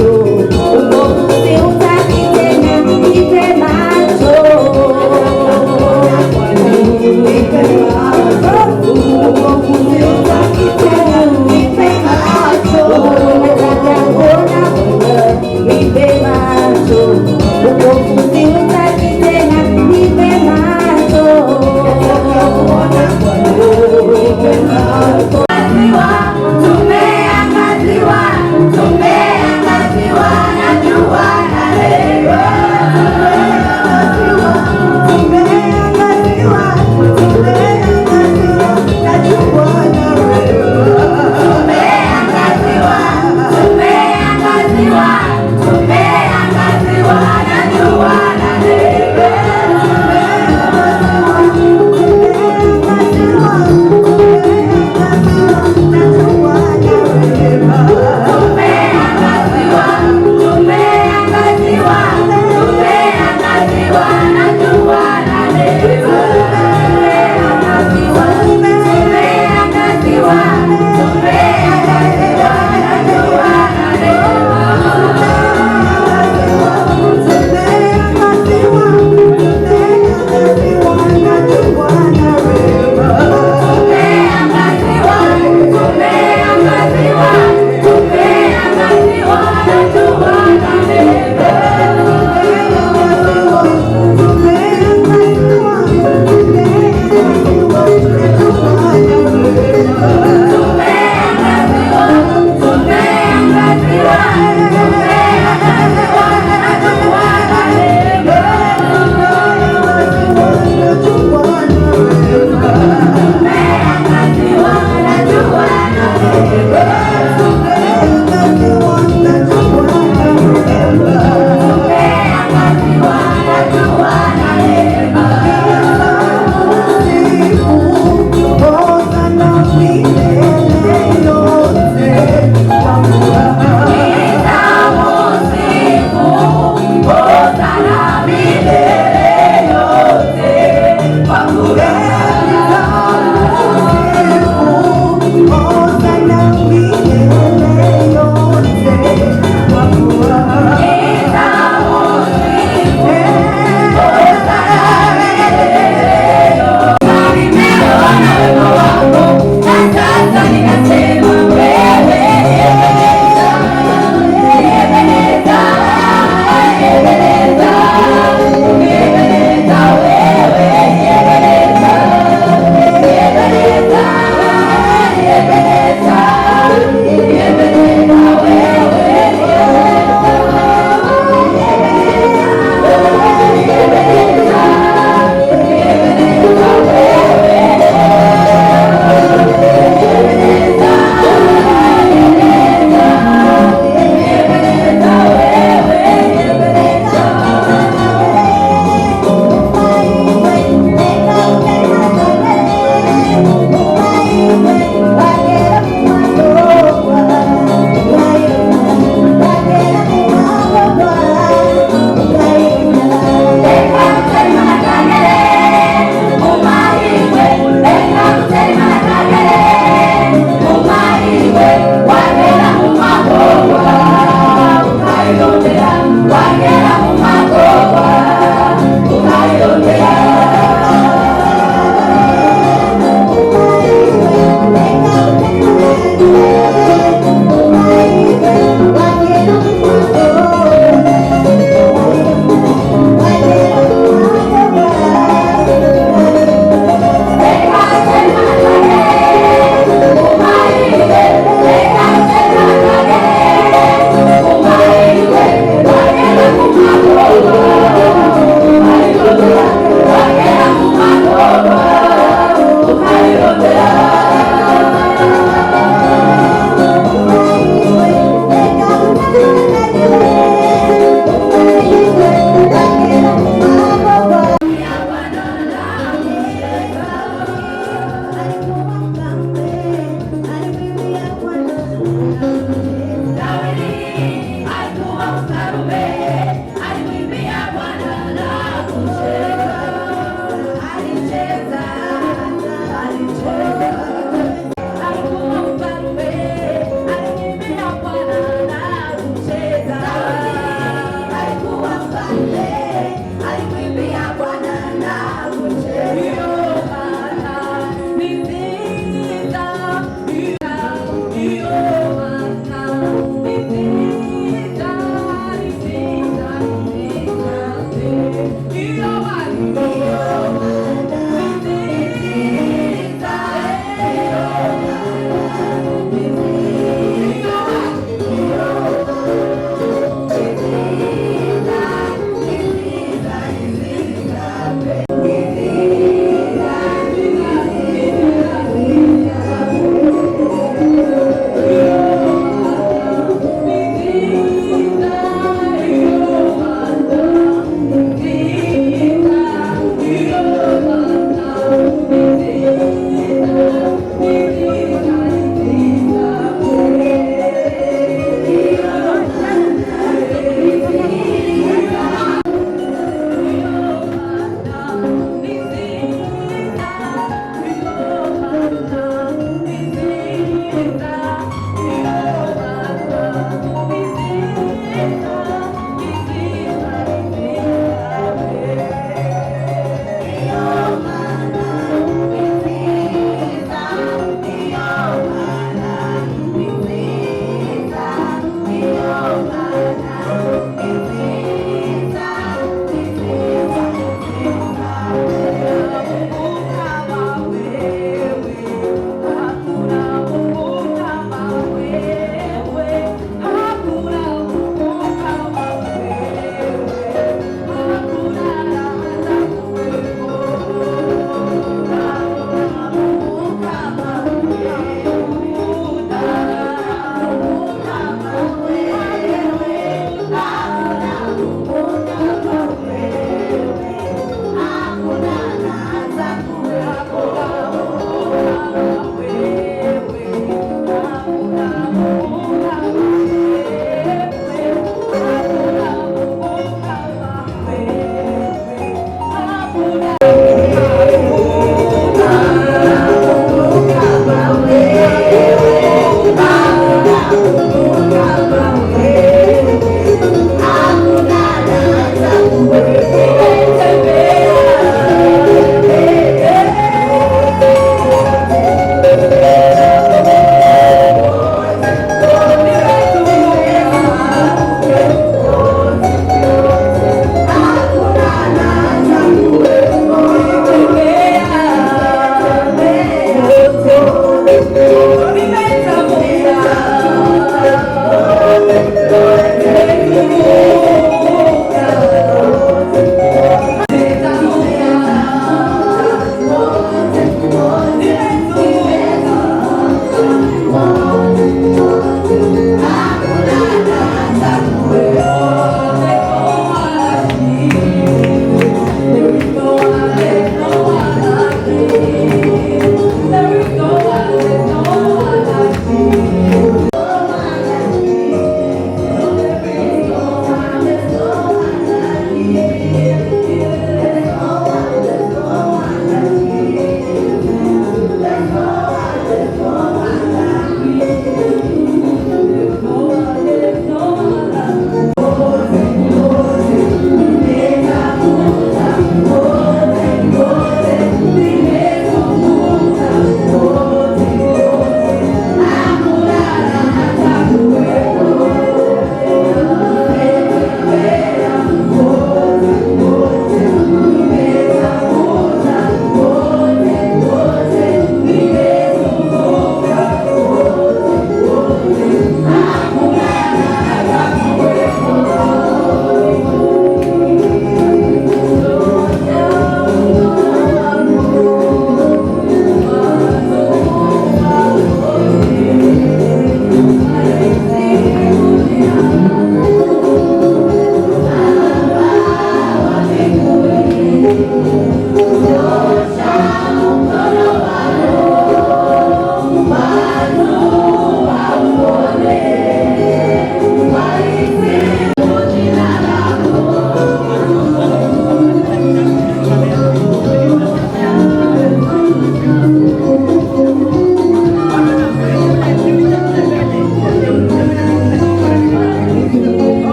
So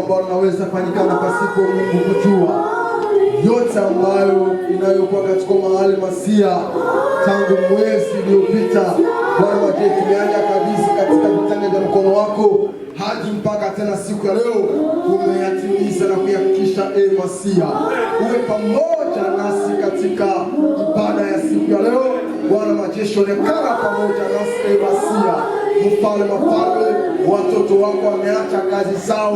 ambalo linaweza fanyikana pasipo Mungu kujua. Yote ambayo inayokuwa katika mahali Masia tangu mwezi uliopita, Bwana waje tumeanza kabisa katika vitanga vya mkono wako hadi mpaka tena siku ya leo umeyatimiza na kuyakisha. Masia, uwe pamoja nasi katika ibada ya siku ya leo. Bwana majeshi, onekana pamoja nasi. Masia, mfalme mfalme, watoto wako wameacha kazi zao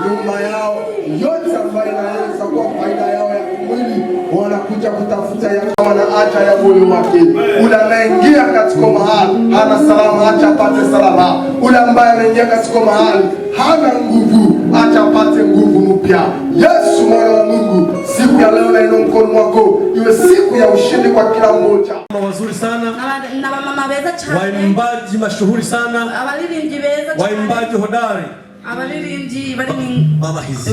nyuma yao, yote ambayo inaweza kuwa faida yao ya kimwili, wanakuja kutafuta ya kama na acha ya moyo wake. Ule anaingia katika mahali hana salama, acha apate salama. Ule ambaye anaingia katika mahali hana nguvu, acha apate nguvu mpya. Yesu mwana wa Mungu, siku ya leo na ino mkono mwako iwe siku ya ushindi kwa kila mmoja. Wazuri sana na mama beza cyane, waimbaji mashuhuri sana, abalirimbyi beza cyane, waimbaji hodari, abalirimbyi bari ni baba hizi.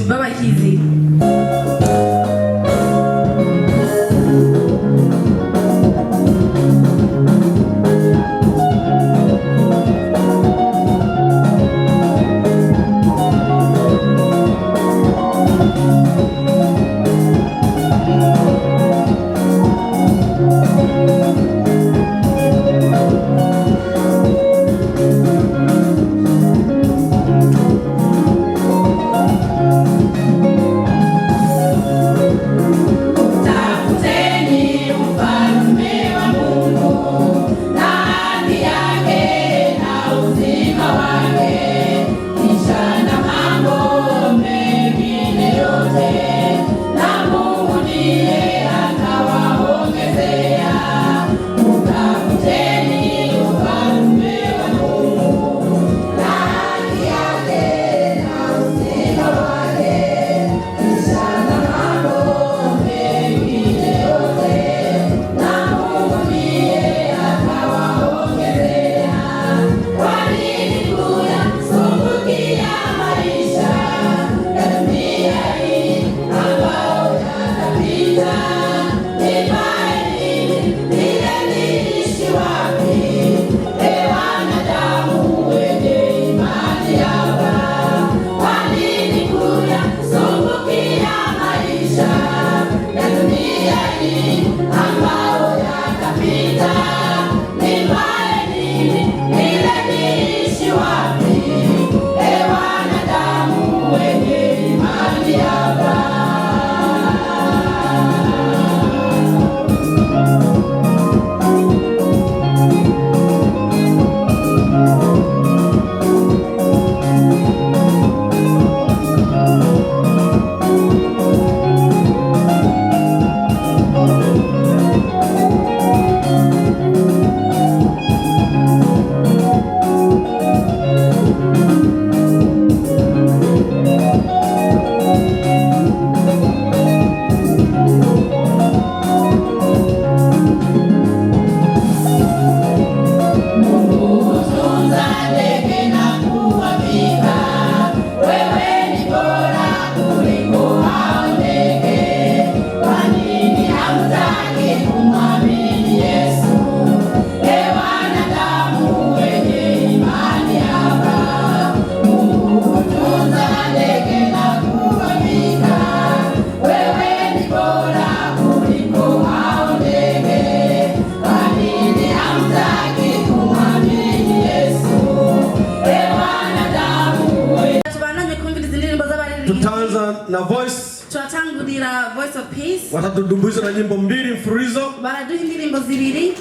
na voice. Tutatangulira Voice of Peace. Watatutumbuiza na nyimbo mbili mfululizo. Baraduhi ndirimbo zibiri.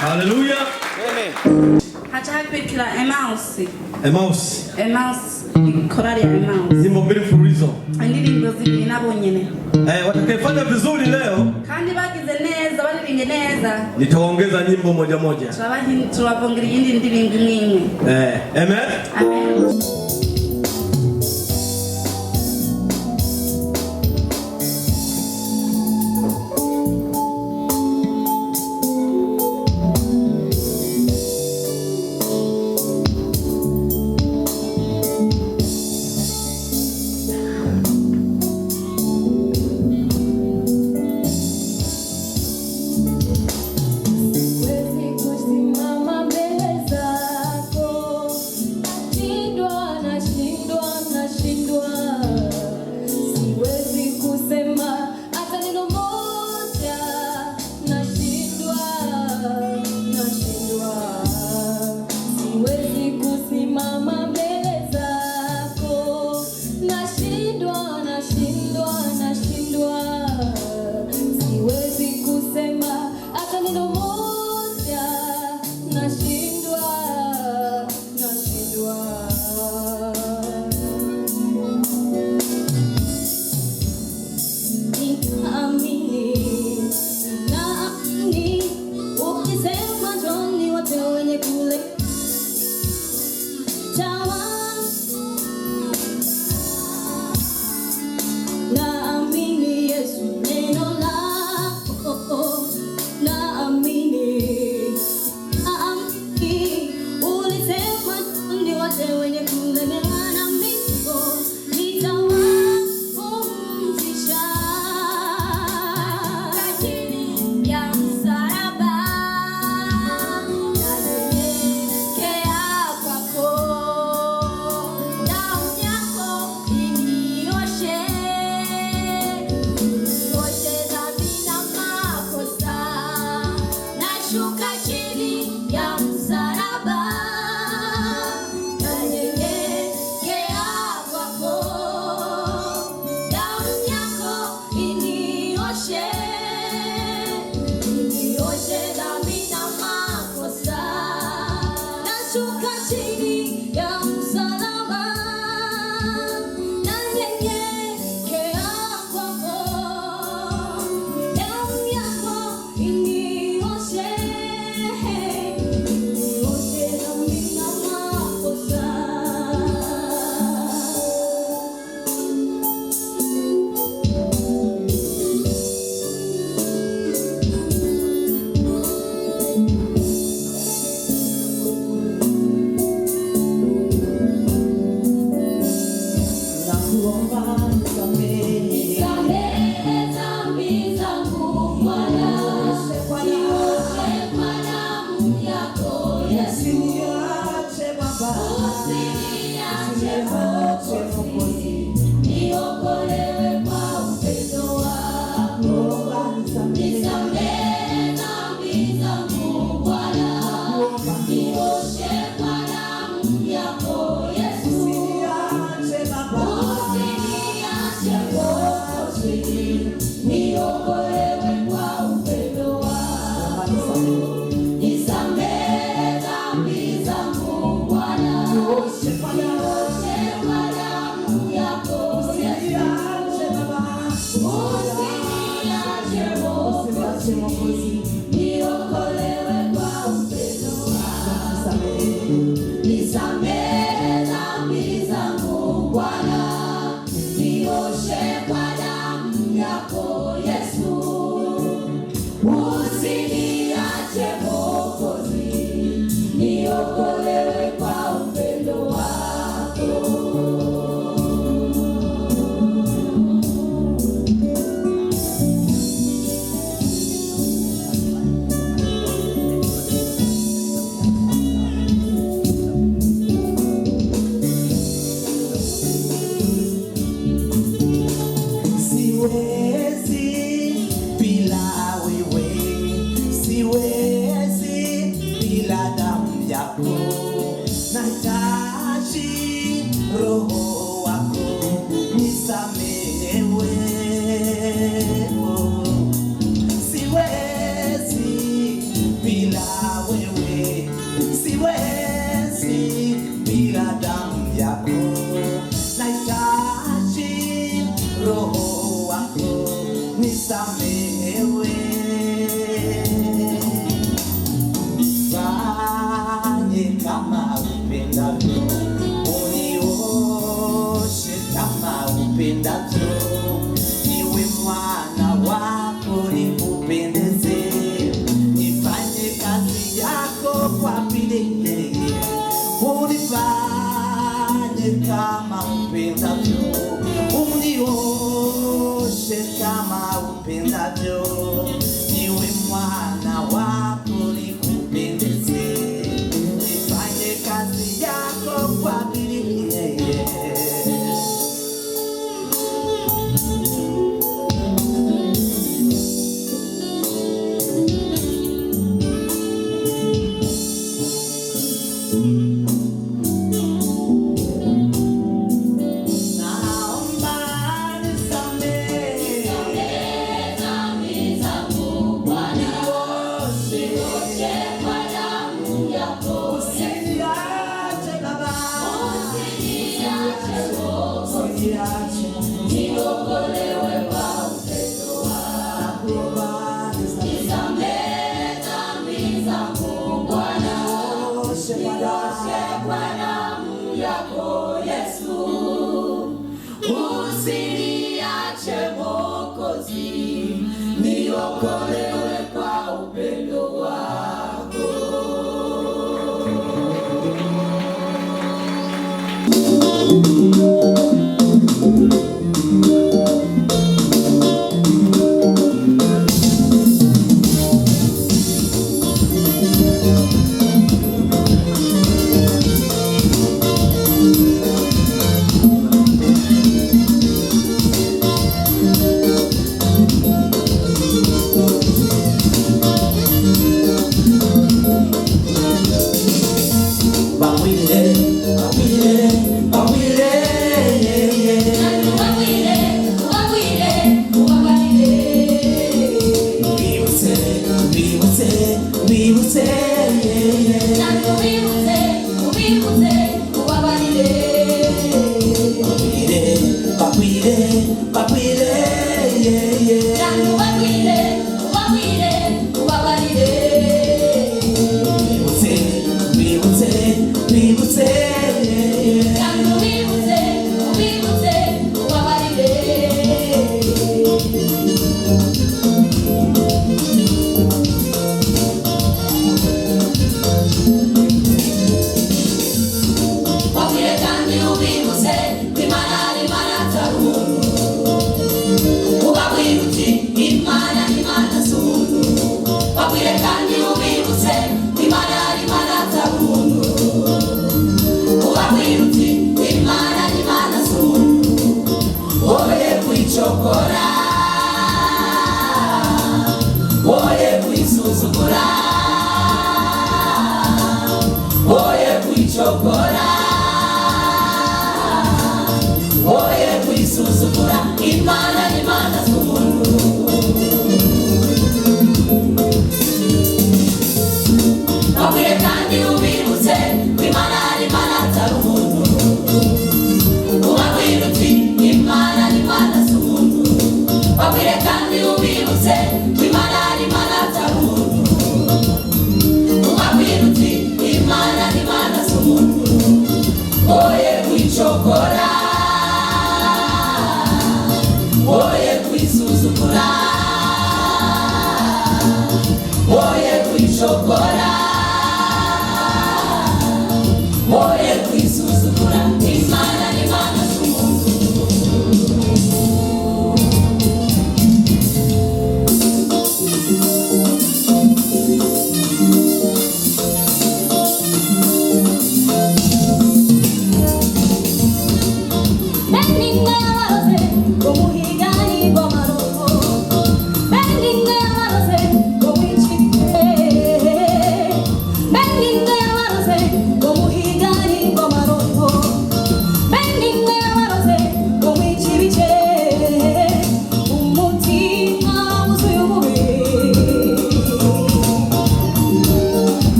Hallelujah. Amen. Hatapikira Emmaus. Korali ya Emmaus. Nyimbo mbili mfululizo. Ndirimbo zibiri nabo nyene. Watakayefanya vizuri leo. Kandi bagize neza baririmbe neza. Nitaongeza nyimbo moja moja. Tuwapongera indi ndirimbo imwe. Amen. Amen. Simama mbele zako, nidwa Naamini Yesu, neno lako naamini. Ulisema ni wote wenye kulemewa na mizigo nitawapumzisha. Chini ya msalaba nanyenyekea kwako, damu yako inioshe dhambi na makosa. Nashuka chini ya msalaba nanyenyekea kwako, damu yako inioshe dhambi na makosa. Nashuka chini ya msalaba nanyenyekea kwako, damu yako inioshe dhambi na makosa. Nakuomba nisamehe dhambi zangu Bwana, nioshe kwa damu yako Yesu. Usiniache Baba, usiniache Mwokozi, niokolewe kwa upendo wako. Nisamehe dhambi zangu Bwana, nioshe kwa damu yako Yesu. Usiniache Mwokozi, niokolewe kwa upendo wako. Nisamehe dhambi zangu Bwana, nioshe kwa damu yako Yesu. Usiniache Mwokozi, niokolewe kwa upendo wako. Nisamehe dhambi zangu Bwana, nioshe kwa damu yako Yesu. Usiniache Mwokozi, niokolewe kwa upendo wako. Siwezi bila wewe, siwezi bila damu yako. Nahitaji Roho wako nisamehewe. Siwezi bila wewe, siwezi bila damu yako. Nahitaji Roho wako nisamehewe. Fanye kama upendavyo, unioshe kama upendavyo. Niwe mwana wako nikupendeze, nifanye kazi yako kwa bidii. Unifanye kama upendavyo, unioshe kama upendavyo. Niwe mwana wako nikupendeze, nifanye kazi yako kwa bidii. Naomba nisamehe dhambi zangu Bwana, nioshe kwa damu yako. Usiniache Baba, usiniache Mwokozi, niokolewe kwa upendo wako. Nisamehe dhambi zangu Bwana, nioshe kwa damu yako Yesu, usiniache Mwokozi, niokolewe kwa upendo wako.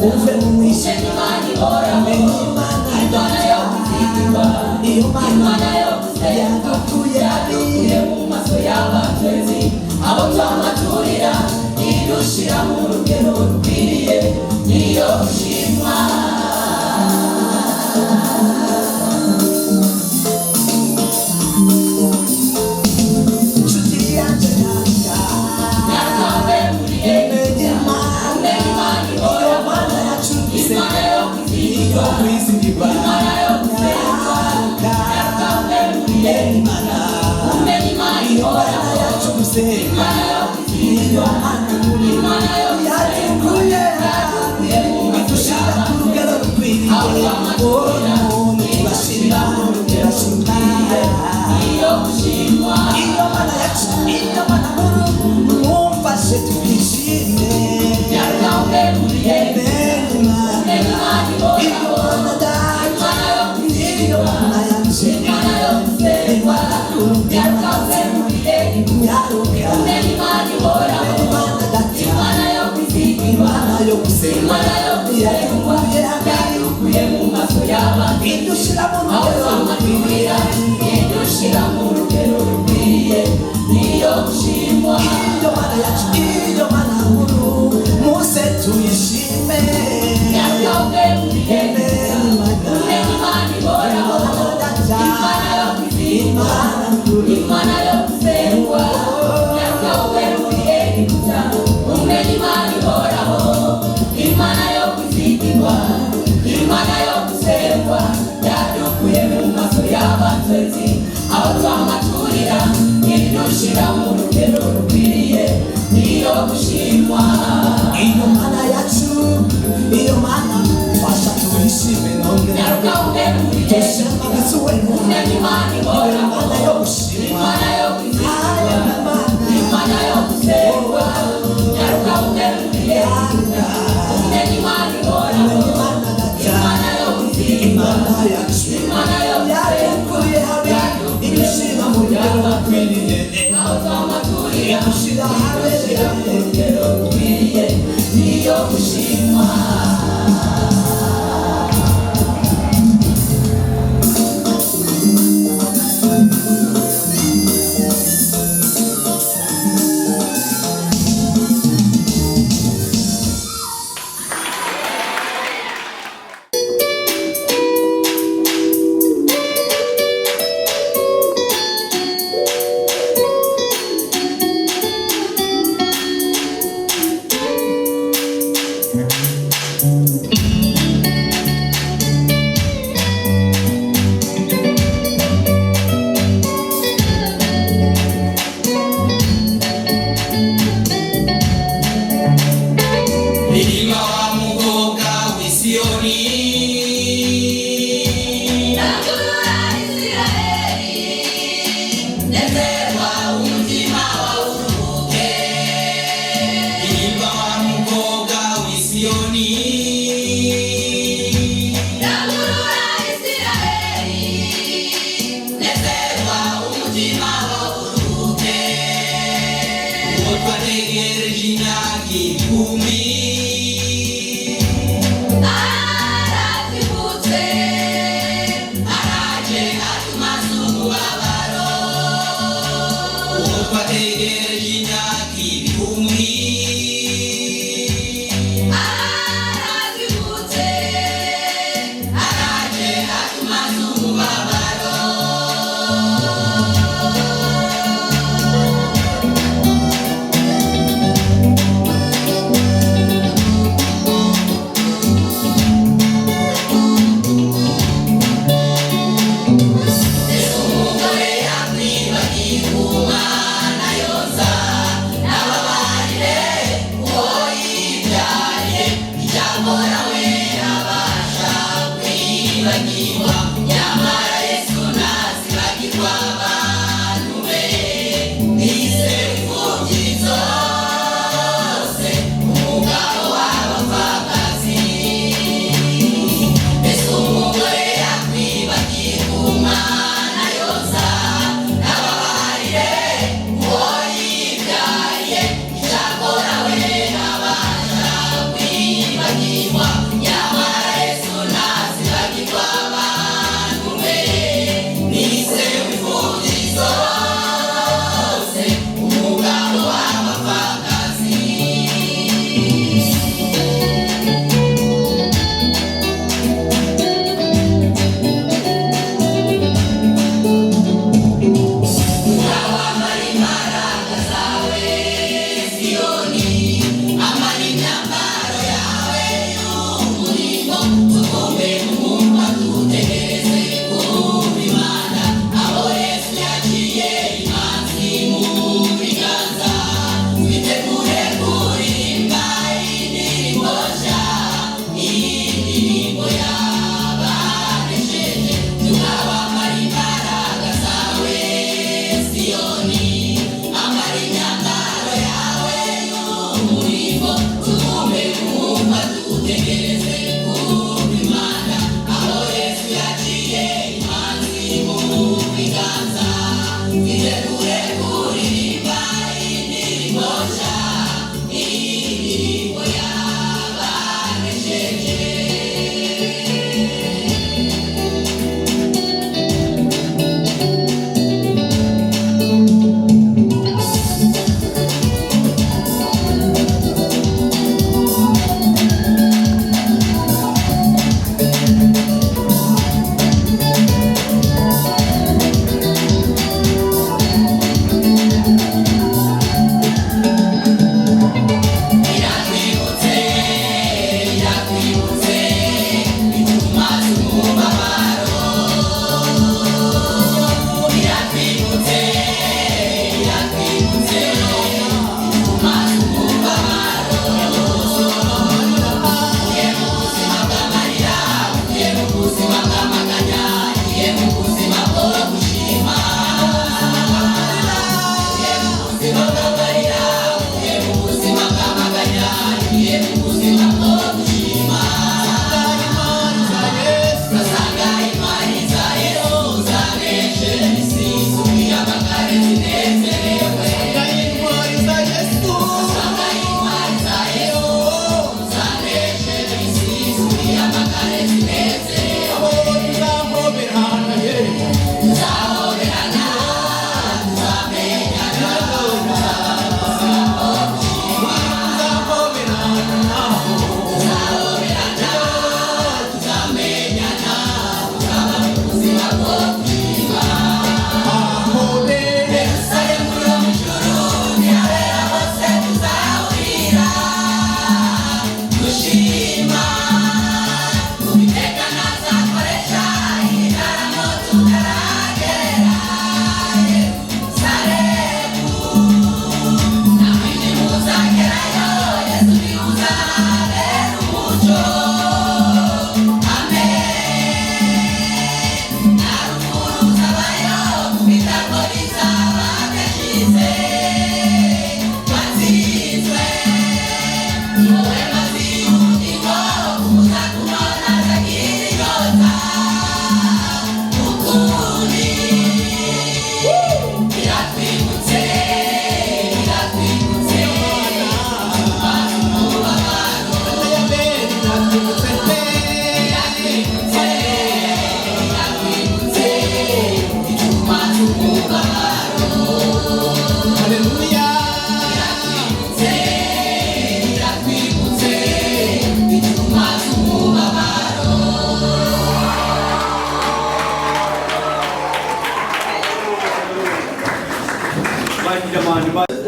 uve mu mwijima umenye Imana yadukuye mu maso y'abatezi abo twamaturira idushira mu rugero rukwiriye niyo shimwa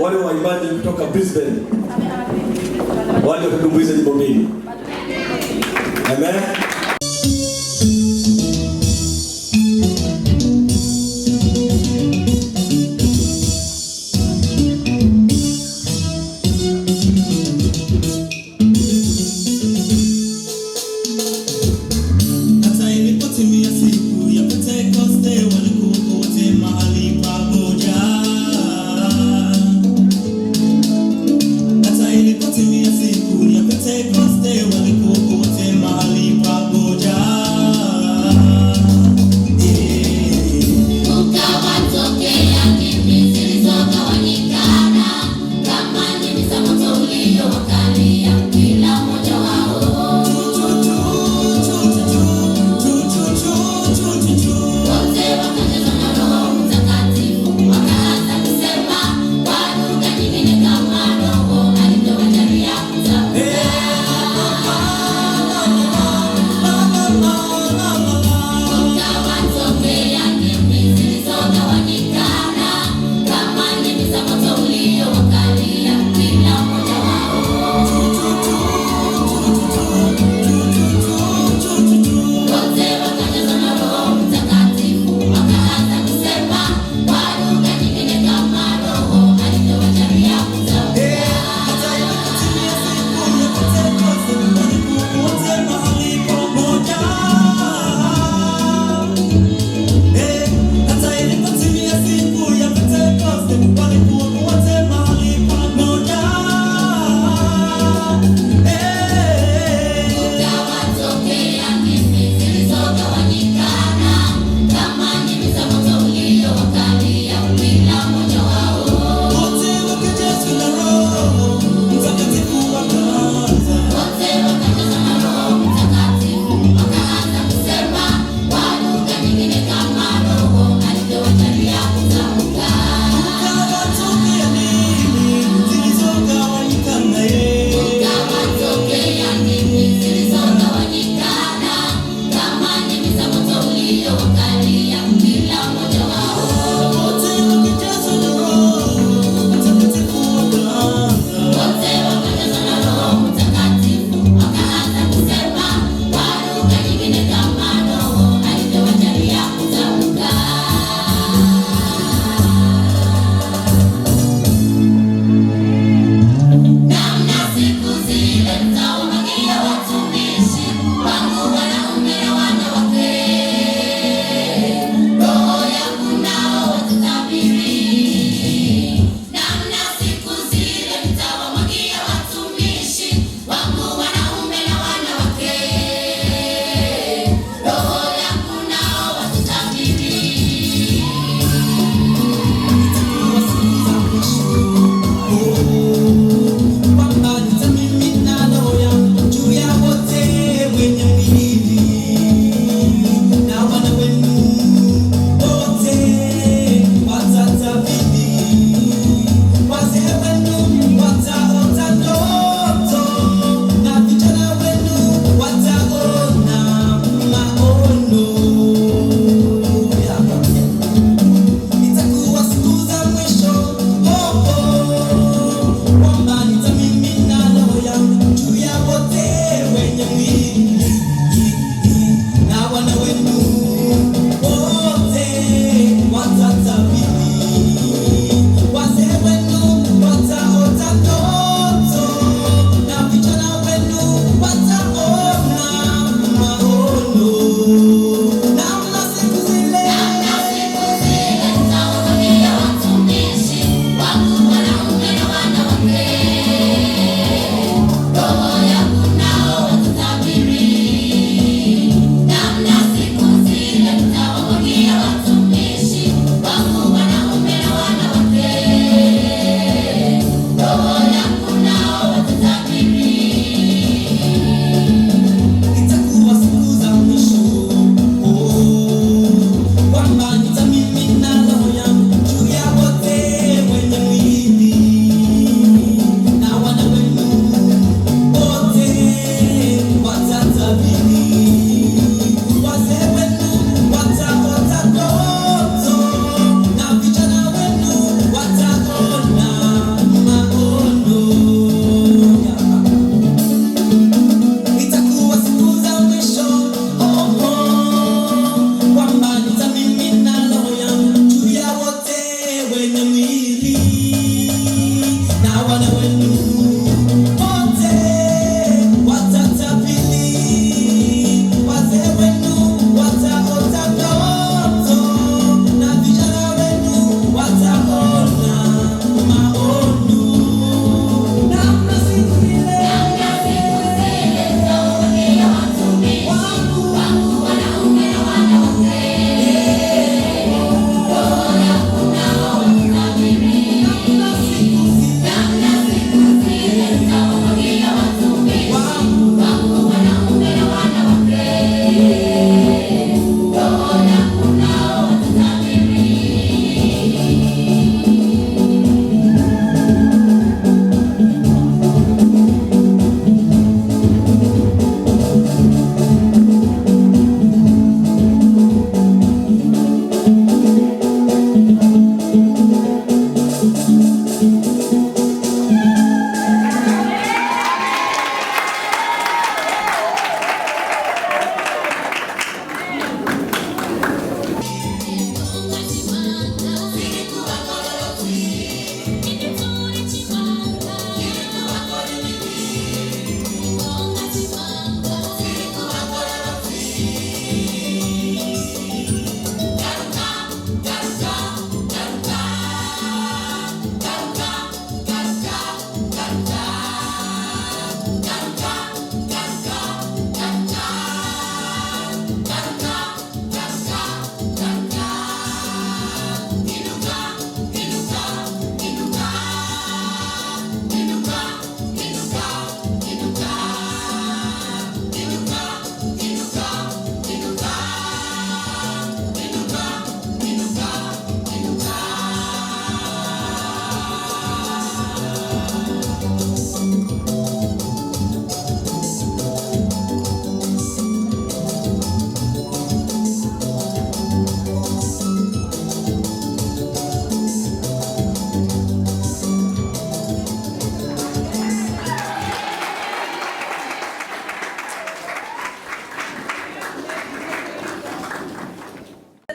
Wale waimbaji kutoka Brisbane wale kutumbuiza nyimbo mbili. Amen. Ilipoti ya siku ya Pentekoste walikuwa wote mahali pa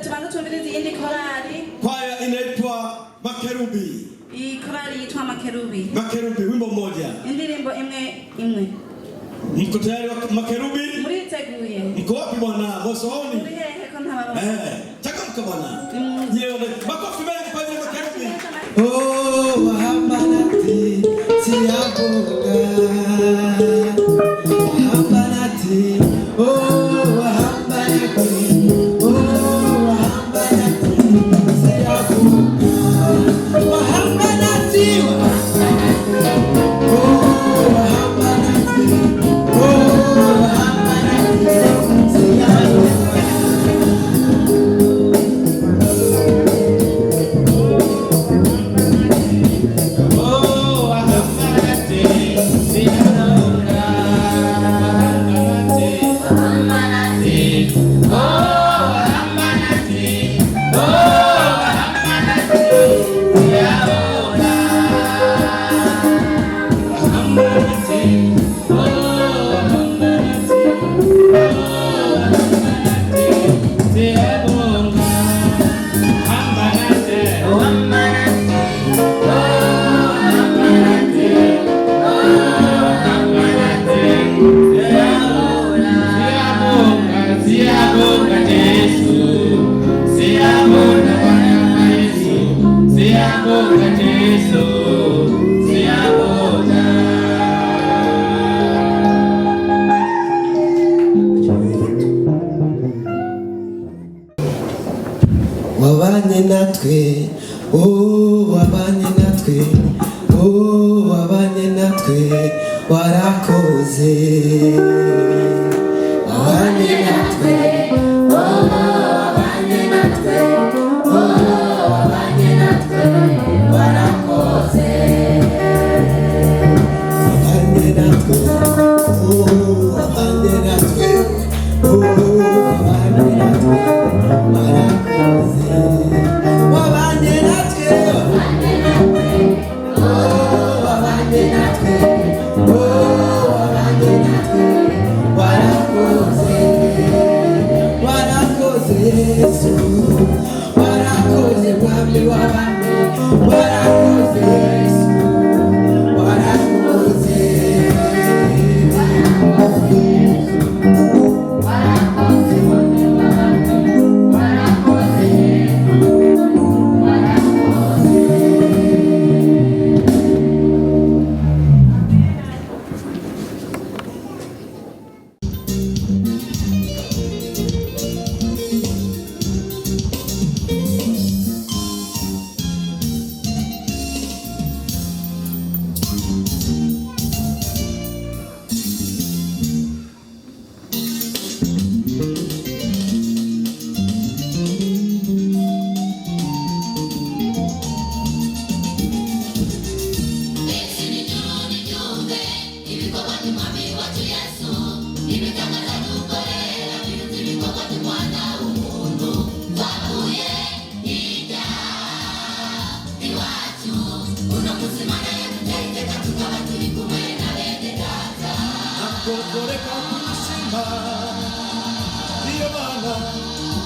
Tubanza tumvirize iyindi korali. Kwaya inaitwa Makerubi. Hii korali inaitwa Makerubi. Makerubi, wimbo mmoja. Indirimbo imwe. Mko tayari Makerubi? Muriteguye. Mko wapi bwana? Mosoni? Muri hehe ko ntababa? Changamka bwana. Yeye makofi mengi kwa ajili ya Makerubi. Oh, wahambanati siyaboga. Wahambanati, oh, wahambanati. Wabanye natwe, oh, wabanye natwe, oh, wabanye natwe, warakoze. Wabanye natwe, oh, wabanye natwe, oh, wabanye natwe, warakoze. Wabanye natwe, oh, wabanye natwe, oh, wabanye natwe, warakoze. Wabanye natwe, oh, wabanye natwe, oh, wabanye natwe, warakoze. Warakoze Yesu, warakoze mwami w'abami, warakoze Yesu, warakoze.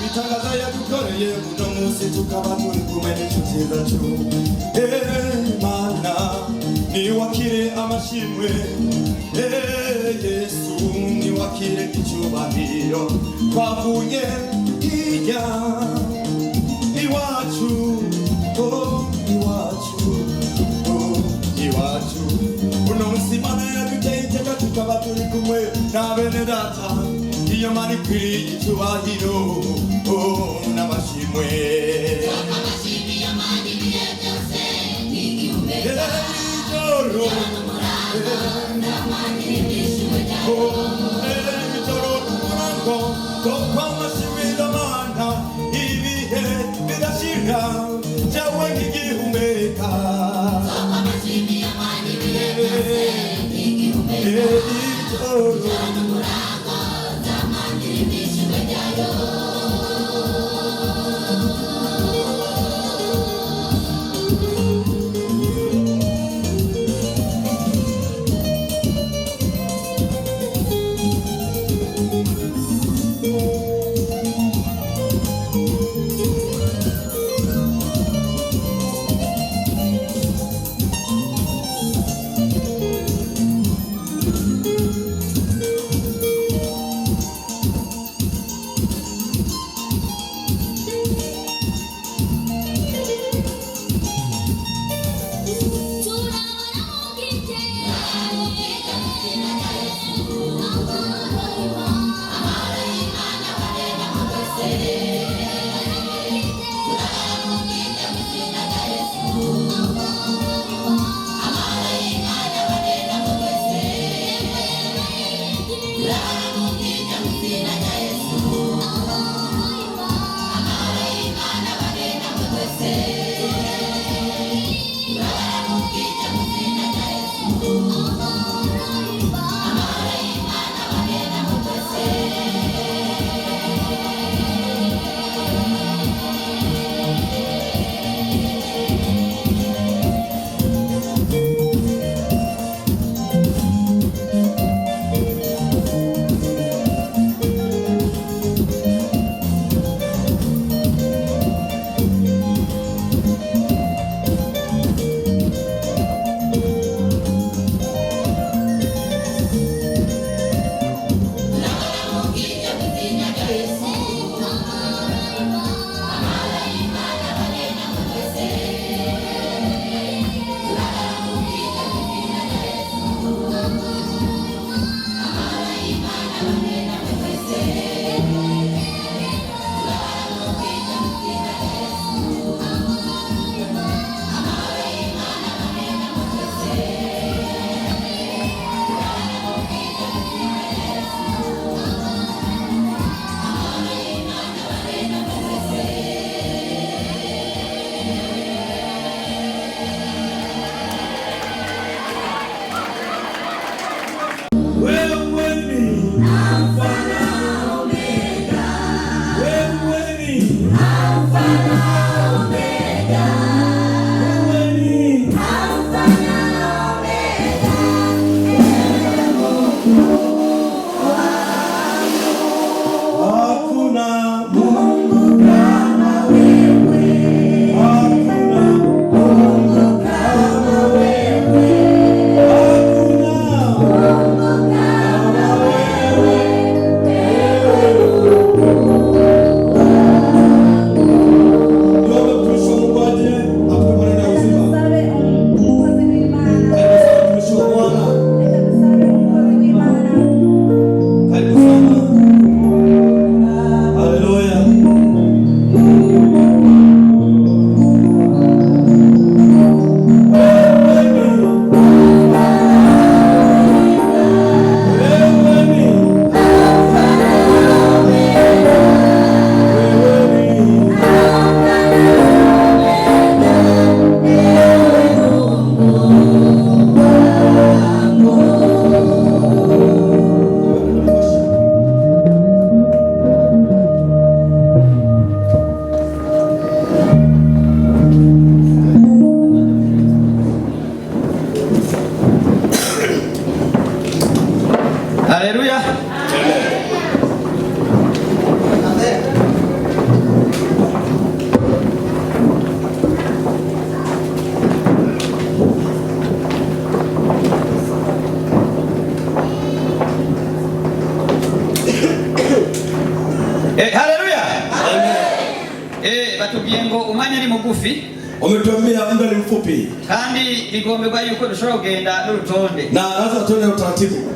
Bitangaza yadukoreye uno munsi tukaba turi kumwe n'inshuti zacu. Mana niwakire amashimwe, Yesu niwakire icyubahiro. Twavuye hirya iwacu, oh iwacu, oh iwacu. Uno munsi Mana yaduteye iteka tukaba turi kumwe na bene data. Iyo mani kwiriye icyubahiro, oh n'amashimwe. Amashimwe y'amani ibihe byose n'igihumeka. Ijoro n'amani n'ibishimwe byayo. Ijoro n'umurango tokwa amashimwe y'amana ibihe bidashira byawe nk'igihumeka. Amashimwe y'amani ibihe byose n'igihumeka. Ijoro n'umurango n'amani n'ibishimwe byayo. Haleluya. Haleluya. Batubwiye ngo umwanya ni mugufi. Wametuambia muda ni mfupi. Kandi bigomberwa yuko dushobora kugenda n'urutonde. Na lazima tuende utaratibu.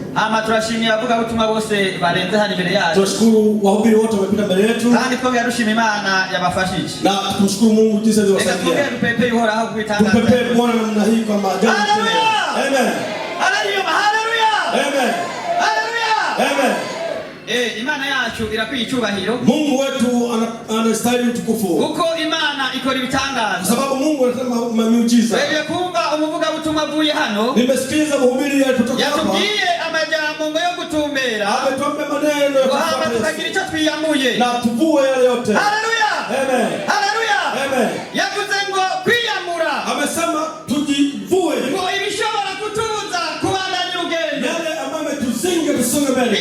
Turashimira avuga butumwa bose barenze hano imbere yacu. Tunashukuru wahubiri wote wamepita mbele yetu. Kandi twongera dushima Imana yabafashije. Na tumshukuru Mungu jinsi alivyowasaidia. Twongera tupepe uhoraho kuitangaza. Tupepe Bwana namna hii kwa maajabu. Amen. Haleluya. Haleluya. Amen. Haleluya. Amen. Imana yacu irakwiye icyubahiro. Mungu wetu anastahili utukufu. Kuko Imana ikora ibitangaza. Sababu Mungu anatenda miujiza. Wewe kumva umuvuga butumwa avuye hano. Nimesikiza mhubiri alipotoka hapa. Yatubwiye amajambo yo gutumbera. Ametuambia maneno ya kuhama tukagira icyo twiyamuye. Na tuvue yale yote. Haleluya. Amen. Haleluya. Amen. Yavuze ngo kwiyamura. Amesema tujivue. Ngo ibishobora kutubuza kubandanya urugendo. Yale ambayo tuzinga tusonge mbele.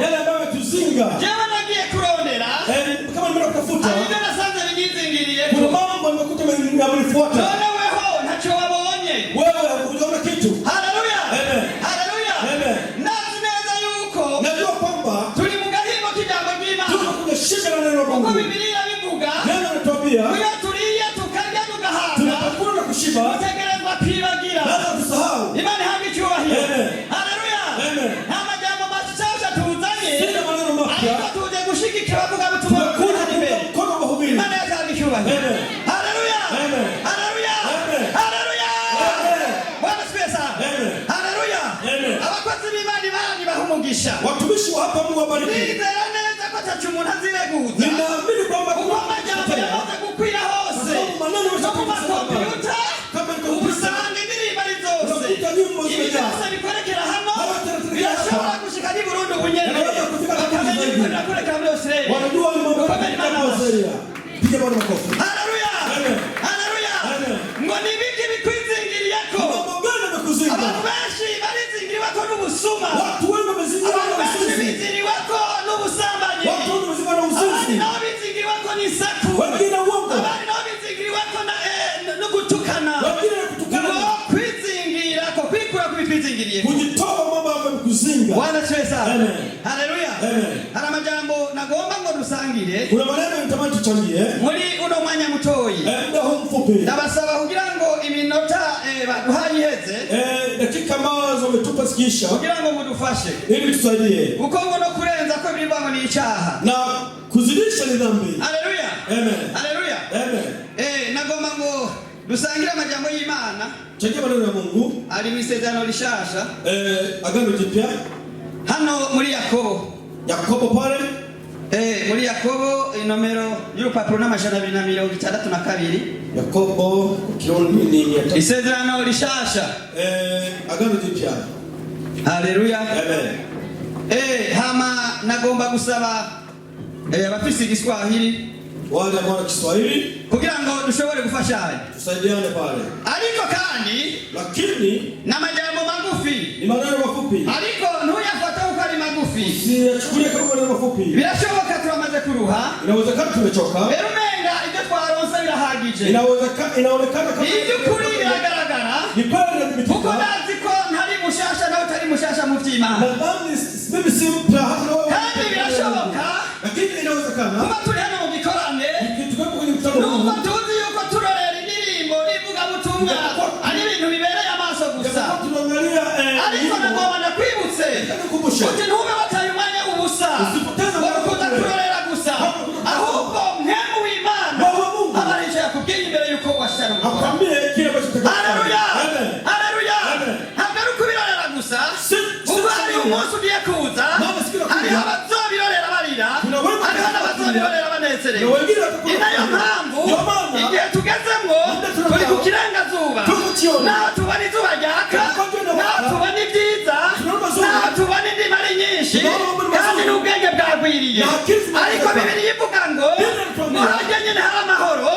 Yale ambayo tuzinga. Jewe nagiye kurondera. Kama nimenda kutafuta. Ndio nasanze binyizingiriye. Kuna mambo nimekuta yamenifuata. Ndio wewe ntacho wabonye. Wewe unaona kitu. Haleluya. Amen. Haleluya. Amen. Nazineza yuko. Najua kwamba tuli mu gahimo kijambo cy'Imana. Tunashika na neno la Mungu. Uko Biblia bivuga. Neno linatuambia. Kuya tuliye tukarya tugahaga. Tunakula na kushiba. Tutegerezwa kwibagira. Lazima tusahau. Imani habi cyubahiro. Amen. Haleluya. Amen. Amajambo mashyashya tuzanye. Sina maneno mapya. Ariko tuje gushigikira bavuga butumwa. Mkono wa mahubiri. Imani yatangi cyubahiro. Amen. Haleluya. Amen. Haleluya. Amen. Haleluya. Amen. Bwana spesa. Amen. Haleluya. Amen. Abakozi b'Imana bandi bahumugisha. Watumishi wa hapa Mungu abariki. Nizera neza ko tacu umuntu azireguza. Ninaamini kwamba kuko amajambo yamaze gukwira hose. Maneno no mu makompiyuta. Kama ubusanga indirimbo ari zose. Unakuta nyimbo ibi zimejaa. byose bikorekera hano. Birashobora gushika ni Burundi ubunyene. Bakamenya ibintu birakorekera muri Australia. Wanajua ni mambo ya Australia. Piga bwana makofi. Haleluya. Haleluya. Ngo nibiki bikwizingiriyeko. Mambo gani yamekuzinga? Abantu benshi barizingiriweko n'ubusuma. Watu wengi wamezingirwa na uzinzi. Bizingiriweko n'ubusambanyi. Watu wengi wamezingirwa na uzinzi. Abandi nabo bizingiriweko n'isaku. Wengine uongo. Abandi nabo bizingiriweko no gutukana. Wengine kutukana. Ngo kwizingirako kwikura kubitwizingiriye. Kujitoa mambo yamekuzinga. Bwana twesa. Amen. Haleluya. Amen. Hari amajambo nagomba ngo dusangire. Kuna maneno nitamani tuchangie. Muri uno mwanya mutoyi. Muda huu mfupi. Ndabasaba kugira ngo iminota baduhaye iheze. Dakika ambazo umetupa zikiisha. Kugira ngo mudufashe. Ili tusaidie. Kuko ngo no kurenza ko birimba ngo ni icyaha. Na kuzidisha ni dhambi. Haleluya. Amen. Haleluya. Amen. Nagomba ngo dusangire amajambo y'Imana. Changia maneno ya Mungu. Ali misezerano lishasha. Agano jipya. Hano muri Yakobo. Yakobo pale. Muri Yakobo inomero y'urupapuro n'amajana 262. Yakobo kironi ni isezerano lishasha. Agano jipya. Haleluya. Amen. Hama nagomba gusaba abafisi Igiswahili wale ambao Kiswahili kugira ngo dushobore gufashanya. Tusaidiane pale. Ariko kandi lakini na majambo magufi. Ni maneno mafupi. Ariko ntuyafata uko ari magufi. Usiyachukulie kama maneno mafupi. Birashoboka turamaze kuruha. Inawezekana tumechoka. Erumenga ibyo twaronse birahagije. Inaonekana kama ibyukuri biragaragara. Ni pale ndio kuko nazi ko ntari mushasha nawe utari mushasha mu vy'Imana. Nadhani mimi si mpya hata wewe. Kandi birashoboka. Lakini inawezekana. Kuba turi hano mu gikorane. Tukapo kwenye mkutano huu. Nuko tuzi yuko turorera indirimbo ivuga butumwa. Ari ibintu bibereye amaso gusa. Tunaangalia ariko nagomba nakwibutse. Uti ntube wataye umwanya ubusa. Wakuta kurorera gusa. Ahubwo mwemu w'Imana. Abarisha yakubwiye imbere yuko washaruka. Akwambie kile ambacho utakifanya. Haleluya. Haleluya. Habari kubirorera gusa. Ubwo hari umunsi ugiye kuza. Hari abazobirorera barira. Hari abazobirorera banezerewe. Inayo mpamvu igihe tugezemwo turi ku kirengazuba. Naho tubona izuba ryaka. Naho tubona ibyiza. Naho tubona indimi ari nyinshi. Kandi n'ubwenge bwagwiriye. Ariko Bibiliya ivuga ngo muhajye nyine hari amahoro.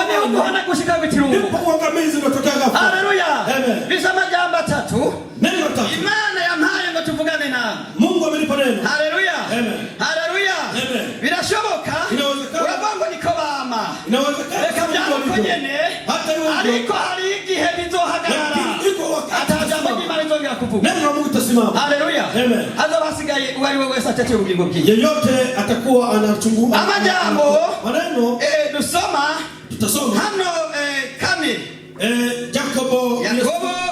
Niho duhana gushika bitirungu. Haleluya. Bisa amajambo atatu. Imana yampaye nyene ariko hari igihe bizohagarara atajambo ry'Imana rizongera kuvuga. Neno la Mungu litasimama. Haleluya. Amen. Azabasigaye uwari we wese ateteye ubugingo bwiwe. Yeyote atakuwa anachunguza amajambo maneno dusoma tutasoma hano kane Yakobo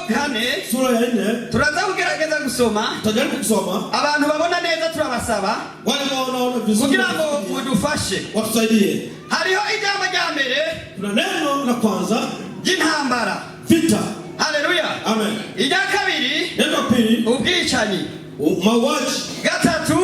kane sura ya 4 turaza kugerageza gusoma tutajaribu kusoma abantu babona neza turabasaba wale wanaona vizuri kugira ngo mudufashe watusaidie. hariho ijambo rya mbere Kuna neno la kwanza ry'intambara vita. haleluya Amen. irya kabiri Neno pili ubwicanyi mauaji. gatatu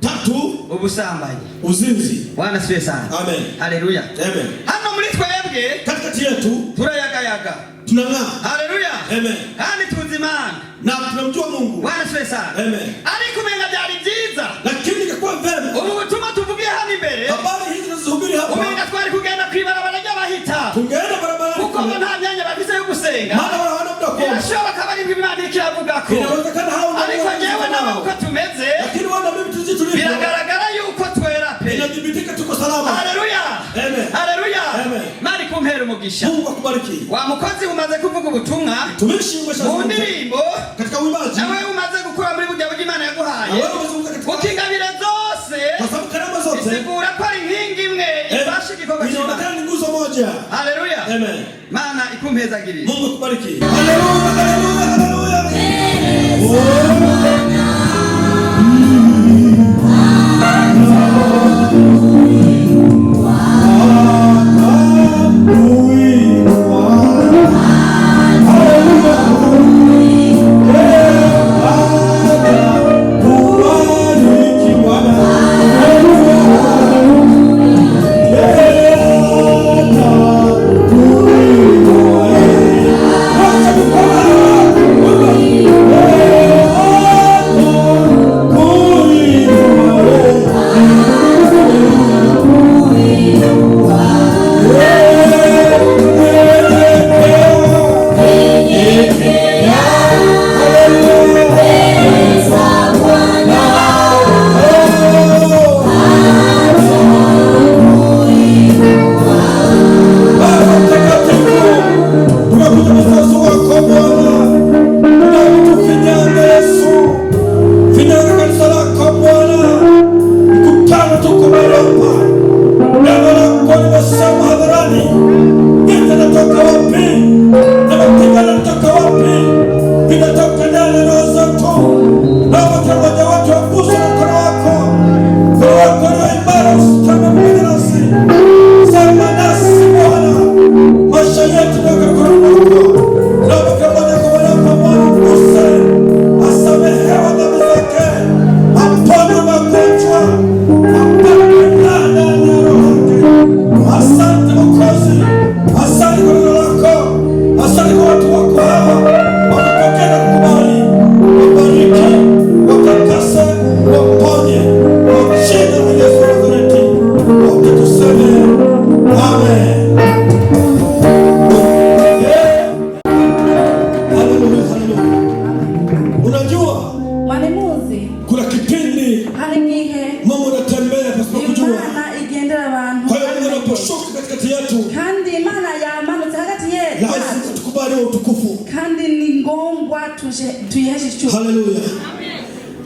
Tatu ubusambanyi. uzinzi. Bwana siwe sana. Amen. Haleluya. Amen. Hano muri twebwe Katikati yetu turayagayaga tunang'aa. haleluya. Amen. Kandi tuzi Imana na tunamjua Mungu. Bwana siwe sana. Amen. Ariko umenga byari byiza Lakini ikakuwa vema ubu butumwa tuvugiye hano imbere habari hizi tunazihubiri hapa umenga twari kugenda kwibarabara ry'abahita tungeenda barabarani kuko ngo nta myanya bafise yo gusenga maana wala hawana muda wa kuomba. birashoboka ko ari Imana ikiravuga ko Inawezekana hao ariko jewe nawe uko tumeze lakini wana mimi tuzi tulivyo biragaragara yuko twera pe. inadhibitika tuko salama. Haleluya. Amen. Haleluya. Amen. Mari kumpera umugisha. Mungu akubariki. Wa mukozi umaze kuvuga ubutumwa Tumishi umeshazungumza mu ndirimbo katika uimbaji. nawe umaze gukora muri burya bw'Imana yaguhaye Na wewe umezungumza katika ukingabire zose kwa sababu karama zote isigura ko ari inkingi imwe ifasha igikorwa cy'Imana. inaonekana ni nguzo moja. Haleluya. Amen. Mana ikumpezagirire. Mungu akubariki. Haleluya, haleluya, haleluya. Haleluya.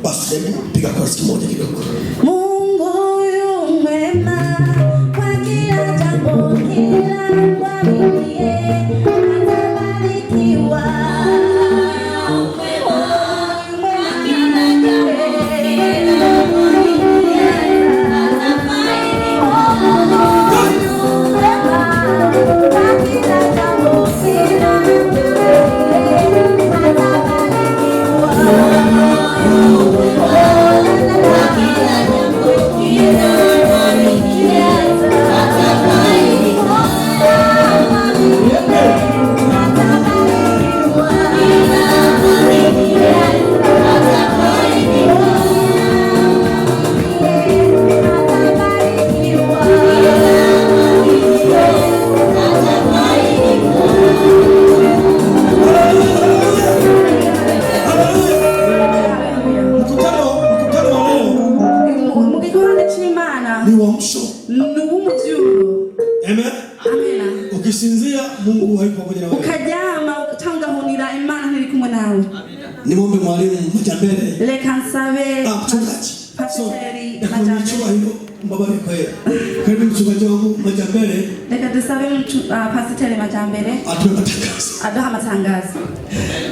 Basi piga kwa siku moja kidogo. Mungu yu mwema kwa kila jambo, kila mwaminie atabarikiwa. Yeah. Majambere. Reka nsabe Mchungaji. Pasiteri Majambere. Mbabare kwera. Karibu mchungaji wangu Majambere. Reka dusabe Pasiteri Majambere. Aduha matangazo.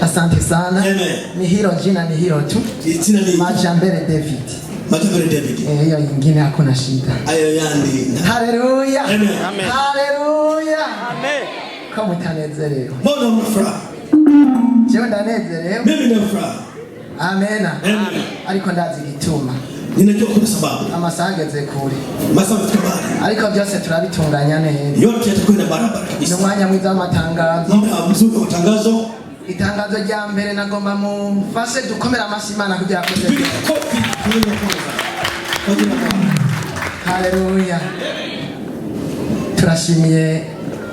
Asante sana. Amen. Ni hilo jina, ni hilo tu. Jina ni Majambere David. Majambere David. Hiyo nyingine hakuna shida. Ayo yani. Haleluya. Amen. Haleluya. Amen. Kama utanezerewe. Mbona mnafurahi? Jewe ndanezerewe. Mimi nafurahi. Amen. Amen. Ariko ndazi gituma. Ninajua kuna sababu. Amasaha ageze kure. Masaha tukabali. Ariko byose turabitunganya neza. Yote yatakwenda barabara kabisa. Ni mwanya mwiza w'amatangazo. Muda mzuri wa matangazo. Itangazo rya mbere nagomba mufashe dukomera amashimana kugira akoze. Kofi. Haleluya. Turashimiye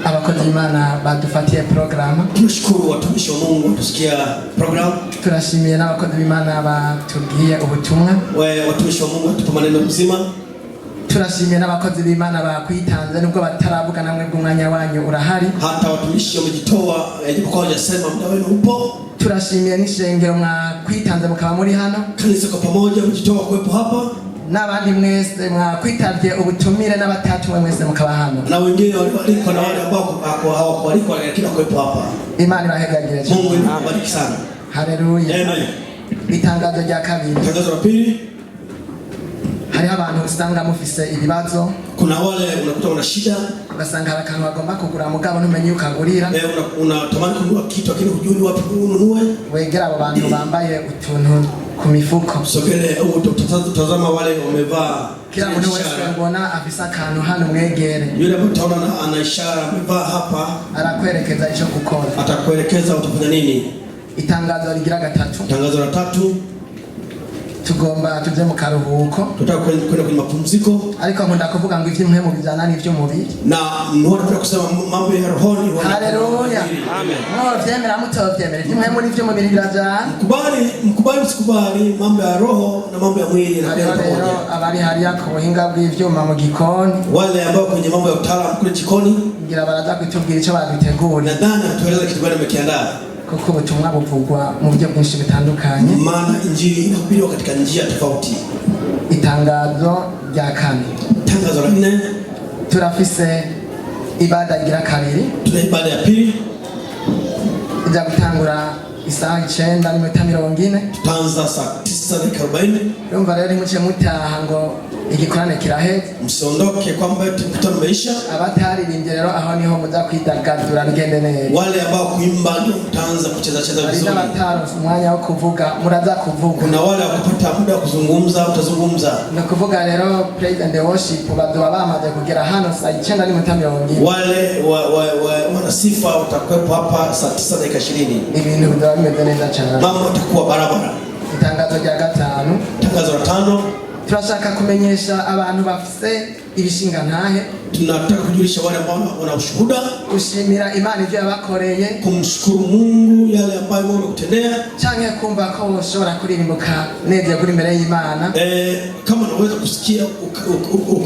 abakozi b'Imana badufatiye programu. Tunashukuru watumishi wa Mungu tusikia program. Turashimiye n'abakozi b'Imana batubwiye ubutumwa. Watumishi wa Mungu watupa maneno mzima. Turashimiye n'abakozi b'Imana bakwitanze nubwo bataravuga namwe bw'umwanya wanyu urahari. Hata watumishi wamejitoa yajipokuwa hajasema muda wenu upo. Turashimiye n'ishengero mwakwitanze mukaba muri hano. Kanisa kwa pamoja mjitoa kuwepo hapa. N'abandi mwese mwakwitabye ubutumire n'abatatu mwese mukaba hano. Na wengine walikuwa na wale ambao hawakualikwa lakini kuwepo hapa. Imani bahegagire cyane. Mungu awabariki sana. Haleluya. Amen. Itangazo rya kabiri. Tangazo la pili. Hari abantu usanga mufise ibibazo. Kuna wale unakuta una shida. Ugasanga hari akantu bagomba kugura mugabo ntumenye ukagurira. Unatamani kununua kitu lakini hujui wapi ununue. Wegera abo bantu bambaye utuntu ku mifuko. Sogele utazama wale wamevaa kila muntu wese ubona afisa akantu hano mwegere. Yule mtaona ana ishara amevaa hapa. Arakwerekeza icyo gukora. Atakuelekeza utafanya nini. Itangazo ligira gatatu. Tangazo la tatu. Tugomba tuje mu karuhuko. Tutakwenda kwenye mapumziko. Ariko nkunda kuvuga ngo ivyo mu bijana n'ivyo mubiri. Na mbona kusema mambo ya rohoni. Haleluya. Amen. No vyemera mutovyemera. Ivyo n'ivyo mubiri birajana. Mkubali sikubali mambo ya roho na mambo ya mwili na pamoja. Abari hariya ku buhinga bw'ivyuma mu gikoni. Wale ambao kwenye mambo ya utaalamu kule jikoni. Ngira baraza kutubwira ico badutegura. Nadhani tueleza kitu gani mmekiandaa. Kuko ubutumwa buvugwa mu buryo bwinshi bitandukanye. Maana injili inahubiriwa katika njia tofauti. Itangazo rya kane. Tangazo la 4. Turafise ibada igira kabiri. Tuna ibada ya pili. Ija gutangura isaha 9:40. Tutaanza saa 9:40. Urumva rero muce mutaha ngo igikorane kiraheze. Msiondoke kwamba mkutano umeisha. Abataririmbye rero aho niho muza kwidagadura bigende neza. Wale ambao kuimba ndio mtaanza kucheza vizuri. Wale bataro umwanya wo kuvuga muraza kuvuga. Kuna wale wakupata muda wa kuzungumza utazungumza. Na kuvuga rero praise and worship bazoba bamaze kugera hano saa 9:40. Wale wana sifa watakuwepo hapa saa 9:20. Ibintu bizoba bimeze neza cyane. Mambo yatakuwa barabara. Itangazo rya gatanu. Tangazo la 5. Turashaka kumenyesha abantu bafise ibishinga ntahe. Tunataka kujulisha wale ambao wana ushuhuda. Kushimira Imana ivyo yabakoreye. Kumshukuru Mungu yale ambayo Mungu amekutendea. Canke kumva ko ushobora kuririmbuka neza kuri imbere y'Imana. Kama unaweza kusikia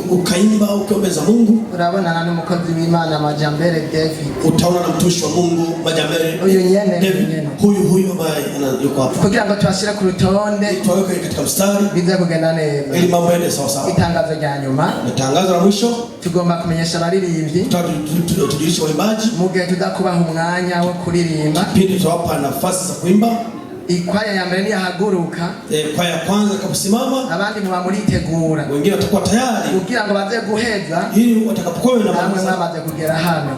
ukaimba ukiomba Mungu. Urabona n'umukozi w'Imana Majambere David. Utaona na mtumishi wa Mungu Majambere. Uyu nyene. Huyu ambaye yuko hapa. Kugira ngo twashire ku rutonde. Tuweke katika mstari. Bize kugenda neza. Ili mambo yende sawa sawa. Itangazo rya nyuma. Tangazo la mwisho. Tugomba kumenyesha abaririmbyi. Tujulishe waimbaji. Mugihe tudakubaha umwanya wo kuririmba. Pindi tuwapa nafasi za kuimba. Ikwaya ya mbere niyahaguruka. Kwaya ya kwanza kusimama. Abandi muba muritegura. Wengine watakuwa tayari. Kugira ngo baze guheza. Ili watakapokuwa na mambo mwamaze kugera hano.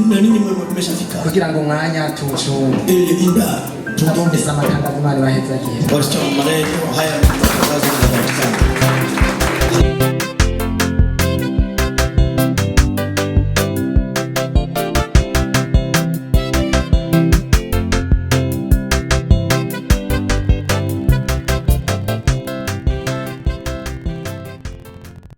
Na nini mmeshafika. Kugira ngo umwanya tuwushunge. Ili inda. Tubumvise amatangazo Imana ibaheza gihe. Wasichana maneno haya matangazo ya